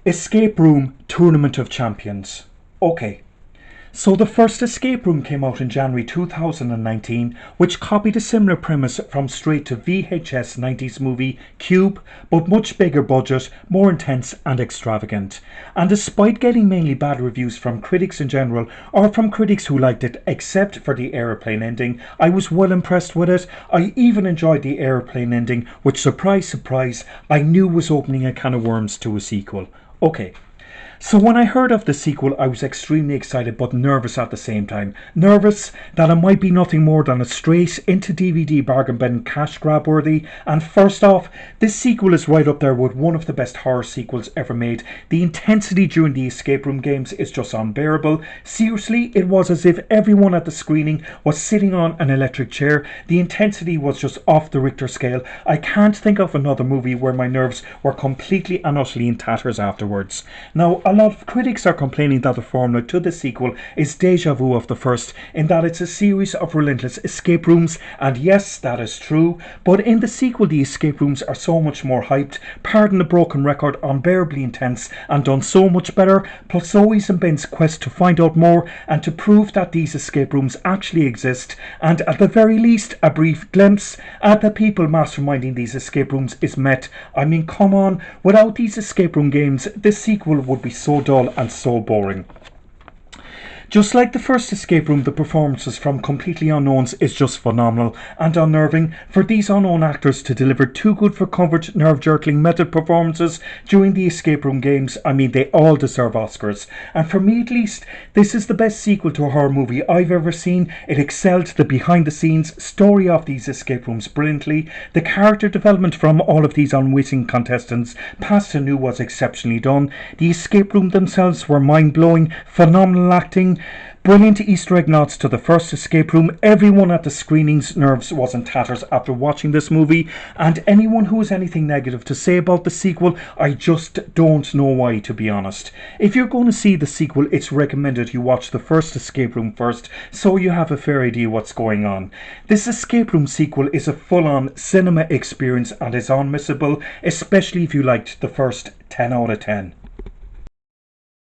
Escape Room Tournament of Champions. Okay, so the first Escape Room came out in January 2019, which copied a similar premise from straight to VHS 90s movie Cube, but much bigger budget, more intense and extravagant. And despite getting mainly bad reviews from critics in general, or from critics who liked it except for the aeroplane ending, I was well impressed with it. I even enjoyed the aeroplane ending, which, surprise surprise, I knew was opening a can of worms to a sequel. Okay, so when I heard of the sequel, I was extremely excited but nervous at the same time. Nervous that it might be nothing more than a straight into DVD bargain bin cash grab worthy. And first off, this sequel is right up there with one of the best horror sequels ever made. The intensity during the escape room games is just unbearable. Seriously, it was as if everyone at the screening was sitting on an electric chair. The intensity was just off the Richter scale. I can't think of another movie where my nerves were completely and utterly in tatters afterwards. Now, a lot of critics are complaining that the formula to the sequel is deja vu of the first, in that it's a series of relentless escape rooms, and yes, that is true, but in the sequel the escape rooms are so much more hyped, pardon the broken record, unbearably intense, and done so much better, plus Zoe's and Ben's quest to find out more and to prove that these escape rooms actually exist, and at the very least a brief glimpse at the people masterminding these escape rooms is met. I mean, come on, without these escape room games, this sequel would be so dull and so boring. Just like the first escape room, the performances from completely unknowns is just phenomenal and unnerving. For these unknown actors to deliver too good for comfort, nerve-jerking method performances during the escape room games, I mean, they all deserve Oscars. And for me at least, this is the best sequel to a horror movie I've ever seen. It excelled the behind-the-scenes story of these escape rooms brilliantly. The character development from all of these unwitting contestants, past and new, was exceptionally done. The escape room themselves were mind-blowing, phenomenal acting, brilliant Easter egg nods to the first escape room. Everyone at the screening's nerves was in tatters after watching this movie, and anyone who has anything negative to say about the sequel, I just don't know why, to be honest. If you're going to see the sequel, it's recommended you watch the first escape room first, so you have a fair idea what's going on. This escape room sequel is a full-on cinema experience and is unmissable, especially if you liked the first 10 out of 10.